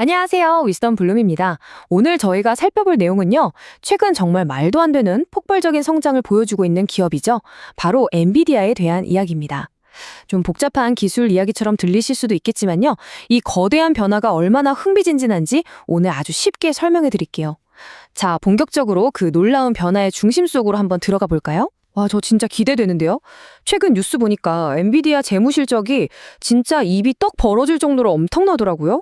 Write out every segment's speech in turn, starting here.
안녕하세요. 위스덤 블룸입니다. 오늘 저희가 살펴볼 내용은요. 최근 정말 말도 안 되는 폭발적인 성장을 보여주고 있는 기업이죠. 바로 엔비디아에 대한 이야기입니다. 좀 복잡한 기술 이야기처럼 들리실 수도 있겠지만요. 이 거대한 변화가 얼마나 흥미진진한지 오늘 아주 쉽게 설명해 드릴게요. 자, 본격적으로 그 놀라운 변화의 중심 속으로 한번 들어가 볼까요? 와, 저 진짜 기대되는데요. 최근 뉴스 보니까 엔비디아 재무 실적이 진짜 입이 떡 벌어질 정도로 엄청나더라고요.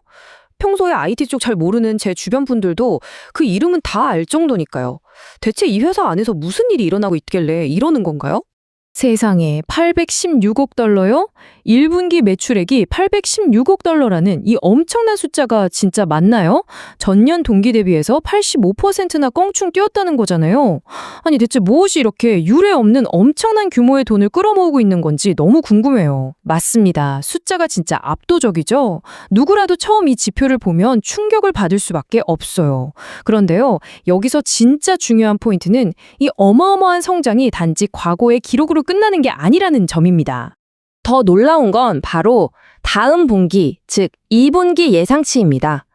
평소에 IT 쪽 잘 모르는 제 주변 분들도 그 이름은 다 알 정도니까요. 대체 이 회사 안에서 무슨 일이 일어나고 있길래 이러는 건가요? 세상에 816억 달러요? 1분기 매출액이 816억 달러라는 이 엄청난 숫자가 진짜 맞나요? 전년 동기 대비해서 85%나 껑충 뛰었다는 거잖아요. 아니 대체 무엇이 이렇게 유례 없는 엄청난 규모의 돈을 끌어모으고 있는 건지 너무 궁금해요. 맞습니다. 숫자가 진짜 압도적이죠? 누구라도 처음 이 지표를 보면 충격을 받을 수밖에 없어요. 그런데요, 여기서 진짜 중요한 포인트는 이 어마어마한 성장이 단지 과거의 기록으로 끝나는 게 아니라는 점입니다. 더 놀라운 건 바로 다음 분기, 즉 2분기 예상치입니다.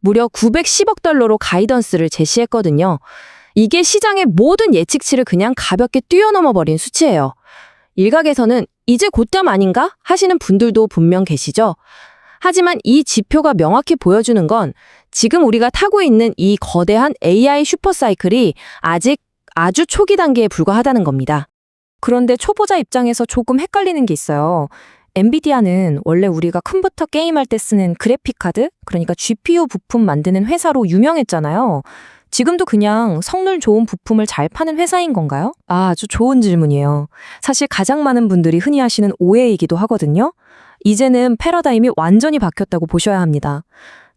무려 910억 달러로 가이던스를 제시했거든요. 이게 시장의 모든 예측치를 그냥 가볍게 뛰어넘어버린 수치예요. 일각에서는 이제 곧잠 아닌가 하시는 분들도 분명 계시죠. 하지만 이 지표가 명확히 보여주는 건 지금 우리가 타고 있는 이 거대한 AI 슈퍼사이클이 아직 아주 초기 단계에 불과하다는 겁니다. 그런데 초보자 입장에서 조금 헷갈리는 게 있어요. 엔비디아는 원래 우리가 컴퓨터 게임할 때 쓰는 그래픽카드, 그러니까 GPU 부품 만드는 회사로 유명했잖아요. 지금도 그냥 성능 좋은 부품을 잘 파는 회사인 건가요? 아주 좋은 질문이에요. 사실 가장 많은 분들이 흔히 하시는 오해이기도 하거든요. 이제는 패러다임이 완전히 바뀌었다고 보셔야 합니다.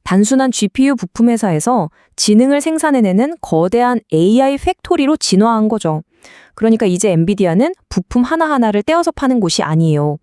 단순한 GPU 부품 회사에서 지능을 생산해내는 거대한 AI 팩토리로 진화한 거죠. 그러니까 이제 엔비디아는 부품 하나하나를 떼어서 파는 곳이 아니에요.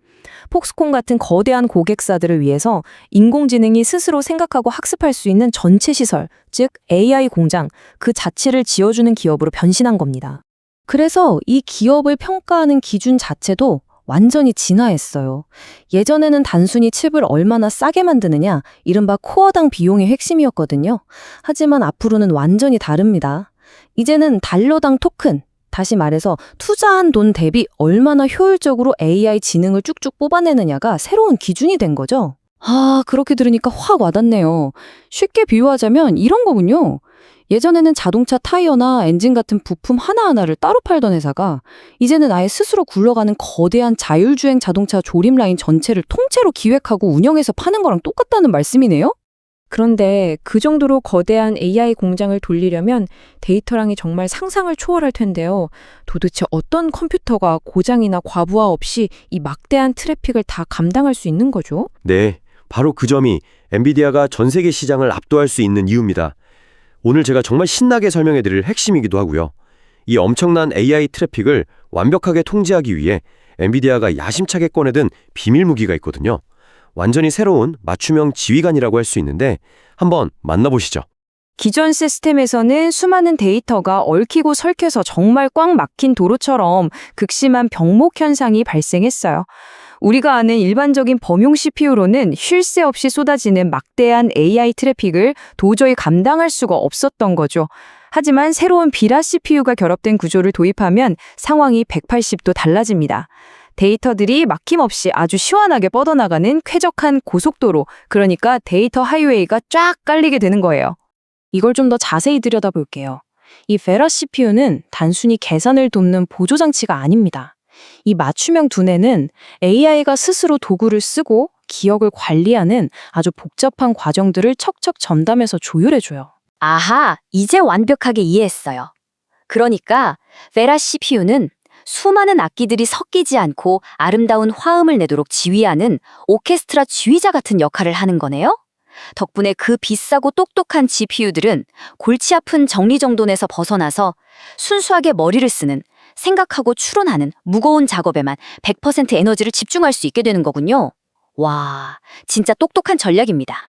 폭스콘 같은 거대한 고객사들을 위해서 인공지능이 스스로 생각하고 학습할 수 있는 전체 시설, 즉 AI 공장, 그 자체를 지어주는 기업으로 변신한 겁니다. 그래서 이 기업을 평가하는 기준 자체도 완전히 진화했어요. 예전에는 단순히 칩을 얼마나 싸게 만드느냐, 이른바 코어당 비용의 핵심이었거든요. 하지만 앞으로는 완전히 다릅니다. 이제는 달러당 토큰, 다시 말해서 투자한 돈 대비 얼마나 효율적으로 AI 지능을 쭉쭉 뽑아내느냐가 새로운 기준이 된 거죠. 아, 그렇게 들으니까 확 와닿네요. 쉽게 비유하자면 이런 거군요. 예전에는 자동차 타이어나 엔진 같은 부품 하나하나를 따로 팔던 회사가 이제는 아예 스스로 굴러가는 거대한 자율주행 자동차 조립 라인 전체를 통째로 기획하고 운영해서 파는 거랑 똑같다는 말씀이네요? 그런데 그 정도로 거대한 AI 공장을 돌리려면 데이터량이 정말 상상을 초월할 텐데요. 도대체 어떤 컴퓨터가 고장이나 과부하 없이 이 막대한 트래픽을 다 감당할 수 있는 거죠? 네, 바로 그 점이 엔비디아가 전 세계 시장을 압도할 수 있는 이유입니다. 오늘 제가 정말 신나게 설명해 드릴 핵심이기도 하고요. 이 엄청난 AI 트래픽을 완벽하게 통제하기 위해 엔비디아가 야심차게 꺼내든 비밀 무기가 있거든요. 완전히 새로운 맞춤형 지휘관이라고 할 수 있는데 한번 만나보시죠. 기존 시스템에서는 수많은 데이터가 얽히고 설켜서 정말 꽉 막힌 도로처럼 극심한 병목 현상이 발생했어요. 우리가 아는 일반적인 범용 CPU로는 쉴 새 없이 쏟아지는 막대한 AI 트래픽을 도저히 감당할 수가 없었던 거죠. 하지만 새로운 비라 CPU가 결합된 구조를 도입하면 상황이 180도 달라집니다. 데이터들이 막힘없이 아주 시원하게 뻗어나가는 쾌적한 고속도로, 그러니까 데이터 하이웨이가 쫙 깔리게 되는 거예요. 이걸 좀 더 자세히 들여다볼게요. 이 베라 CPU는 단순히 계산을 돕는 보조장치가 아닙니다. 이 맞춤형 두뇌는 AI가 스스로 도구를 쓰고 기억을 관리하는 아주 복잡한 과정들을 척척 전담해서 조율해줘요. 아하, 이제 완벽하게 이해했어요. 그러니까 베라 CPU는 수많은 악기들이 섞이지 않고 아름다운 화음을 내도록 지휘하는 오케스트라 지휘자 같은 역할을 하는 거네요? 덕분에 그 비싸고 똑똑한 GPU들은 골치 아픈 정리정돈에서 벗어나서 순수하게 머리를 쓰는, 생각하고 추론하는 무거운 작업에만 100% 에너지를 집중할 수 있게 되는 거군요. 와, 진짜 똑똑한 전략입니다.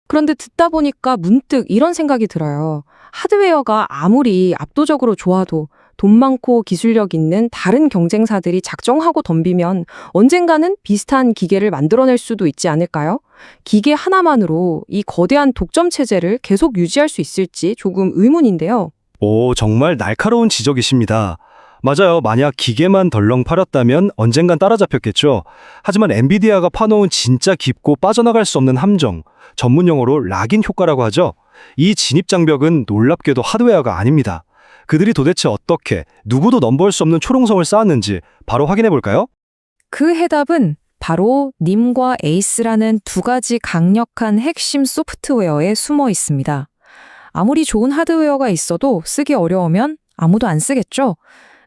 그런데 듣다 보니까 문득 이런 생각이 들어요. 하드웨어가 아무리 압도적으로 좋아도 돈 많고 기술력 있는 다른 경쟁사들이 작정하고 덤비면 언젠가는 비슷한 기계를 만들어낼 수도 있지 않을까요? 기계 하나만으로 이 거대한 독점 체제를 계속 유지할 수 있을지 조금 의문인데요. 오, 정말 날카로운 지적이십니다. 맞아요. 만약 기계만 덜렁 팔았다면 언젠간 따라잡혔겠죠. 하지만 엔비디아가 파놓은 진짜 깊고 빠져나갈 수 없는 함정, 전문 용어로 락인 효과라고 하죠. 이 진입장벽은 놀랍게도 하드웨어가 아닙니다. 그들이 도대체 어떻게 누구도 넘볼 수 없는 초롱성을 쌓았는지 바로 확인해 볼까요? 그 해답은 바로 님과 에이스라는 두 가지 강력한 핵심 소프트웨어에 숨어 있습니다. 아무리 좋은 하드웨어가 있어도 쓰기 어려우면 아무도 안 쓰겠죠.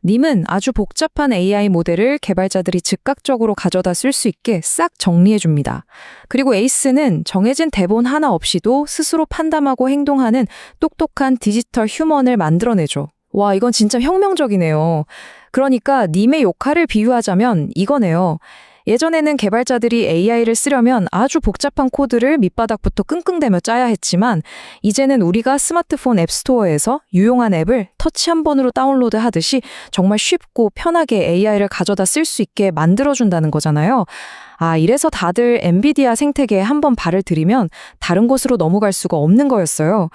님은 아주 복잡한 AI 모델을 개발자들이 즉각적으로 가져다 쓸 수 있게 싹 정리해 줍니다. 그리고 에이스는 정해진 대본 하나 없이도 스스로 판단하고 행동하는 똑똑한 디지털 휴먼을 만들어내죠. 와, 이건 진짜 혁명적이네요. 그러니까 님의 역할을 비유하자면 이거네요. 예전에는 개발자들이 AI를 쓰려면 아주 복잡한 코드를 밑바닥부터 끙끙대며 짜야 했지만 이제는 우리가 스마트폰 앱스토어에서 유용한 앱을 터치 한 번으로 다운로드 하듯이 정말 쉽고 편하게 AI를 가져다 쓸 수 있게 만들어준다는 거잖아요. 이래서 다들 엔비디아 생태계에 한번 발을 들이면 다른 곳으로 넘어갈 수가 없는 거였어요.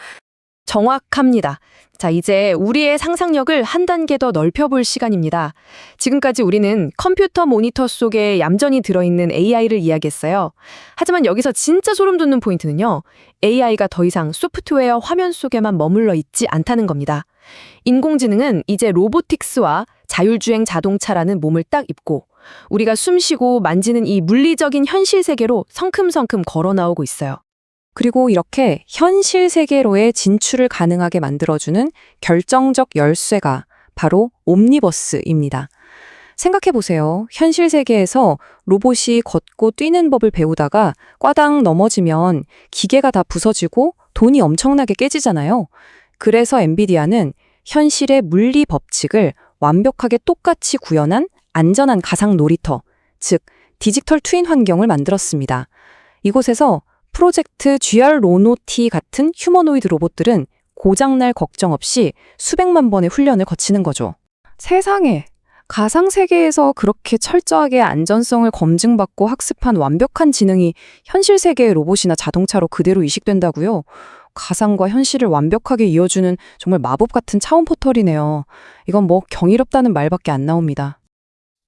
정확합니다. 자, 이제 우리의 상상력을 한 단계 더 넓혀볼 시간입니다. 지금까지 우리는 컴퓨터 모니터 속에 얌전히 들어있는 AI를 이야기했어요. 하지만 여기서 진짜 소름 돋는 포인트는요. AI가 더 이상 소프트웨어 화면 속에만 머물러 있지 않다는 겁니다. 인공지능은 이제 로보틱스와 자율주행 자동차라는 몸을 딱 입고 우리가 숨쉬고 만지는 이 물리적인 현실 세계로 성큼성큼 걸어 나오고 있어요. 그리고 이렇게 현실 세계로의 진출을 가능하게 만들어주는 결정적 열쇠가 바로 옴니버스입니다. 생각해보세요. 현실 세계에서 로봇이 걷고 뛰는 법을 배우다가 꽈당 넘어지면 기계가 다 부서지고 돈이 엄청나게 깨지잖아요. 그래서 엔비디아는 현실의 물리 법칙을 완벽하게 똑같이 구현한 안전한 가상 놀이터, 즉 디지털 트윈 환경을 만들었습니다. 이곳에서 프로젝트 GR 로노티 같은 휴머노이드 로봇들은 고장날 걱정 없이 수백만 번의 훈련을 거치는 거죠. 세상에, 가상세계에서 그렇게 철저하게 안전성을 검증받고 학습한 완벽한 지능이 현실 세계의 로봇이나 자동차로 그대로 이식된다고요? 가상과 현실을 완벽하게 이어주는 정말 마법 같은 차원 포털이네요. 이건 뭐 경이롭다는 말밖에 안 나옵니다.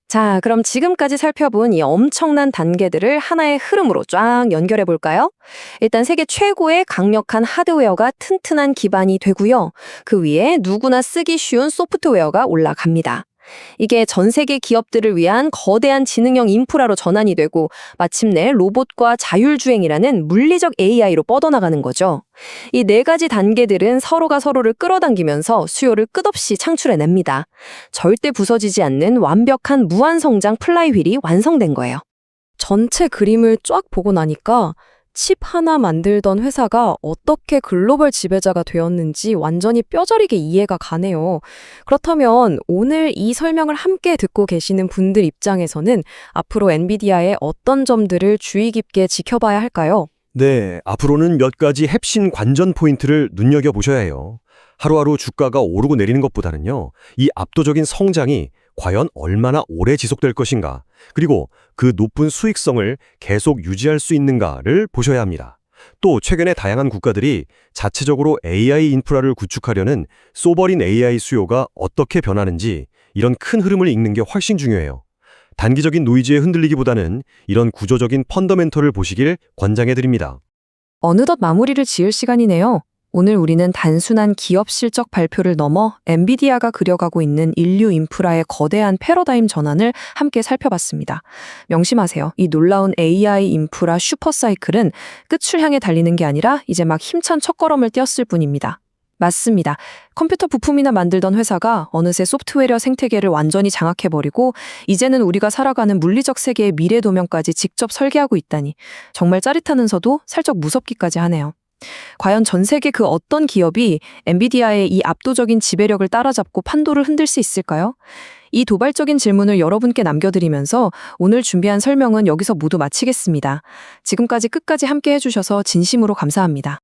자, 그럼 지금까지 살펴본 이 엄청난 단계들을 하나의 흐름으로 쫙 연결해 볼까요? 일단 세계 최고의 강력한 하드웨어가 튼튼한 기반이 되고요. 그 위에 누구나 쓰기 쉬운 소프트웨어가 올라갑니다. 이게 전 세계 기업들을 위한 거대한 지능형 인프라로 전환이 되고 마침내 로봇과 자율주행이라는 물리적 AI로 뻗어나가는 거죠. 이 네 가지 단계들은 서로가 서로를 끌어당기면서 수요를 끝없이 창출해냅니다. 절대 부서지지 않는 완벽한 무한성장 플라이휠이 완성된 거예요. 전체 그림을 쫙 보고 나니까 칩 하나 만들던 회사가 어떻게 글로벌 지배자가 되었는지 완전히 뼈저리게 이해가 가네요. 그렇다면 오늘 이 설명을 함께 듣고 계시는 분들 입장에서는 앞으로 엔비디아의 어떤 점들을 주의 깊게 지켜봐야 할까요? 네, 앞으로는 몇 가지 핵심 관전 포인트를 눈여겨보셔야 해요. 하루하루 주가가 오르고 내리는 것보다는요, 이 압도적인 성장이 과연 얼마나 오래 지속될 것인가, 그리고 그 높은 수익성을 계속 유지할 수 있는가를 보셔야 합니다. 또 최근에 다양한 국가들이 자체적으로 AI 인프라를 구축하려는 소버린 AI 수요가 어떻게 변하는지 이런 큰 흐름을 읽는 게 훨씬 중요해요. 단기적인 노이즈에 흔들리기보다는 이런 구조적인 펀더멘털을 보시길 권장해드립니다. 어느덧 마무리를 지을 시간이네요. 오늘 우리는 단순한 기업 실적 발표를 넘어 엔비디아가 그려가고 있는 인류 인프라의 거대한 패러다임 전환을 함께 살펴봤습니다. 명심하세요. 이 놀라운 AI 인프라 슈퍼사이클은 끝을 향해 달리는 게 아니라 이제 막 힘찬 첫걸음을 띄었을 뿐입니다. 맞습니다. 컴퓨터 부품이나 만들던 회사가 어느새 소프트웨어 생태계를 완전히 장악해버리고 이제는 우리가 살아가는 물리적 세계의 미래 도면까지 직접 설계하고 있다니 정말 짜릿하면서도 살짝 무섭기까지 하네요. 과연 전 세계 그 어떤 기업이 엔비디아의 이 압도적인 지배력을 따라잡고 판도를 흔들 수 있을까요? 이 도발적인 질문을 여러분께 남겨드리면서 오늘 준비한 설명은 여기서 모두 마치겠습니다. 지금까지 끝까지 함께 해주셔서 진심으로 감사합니다.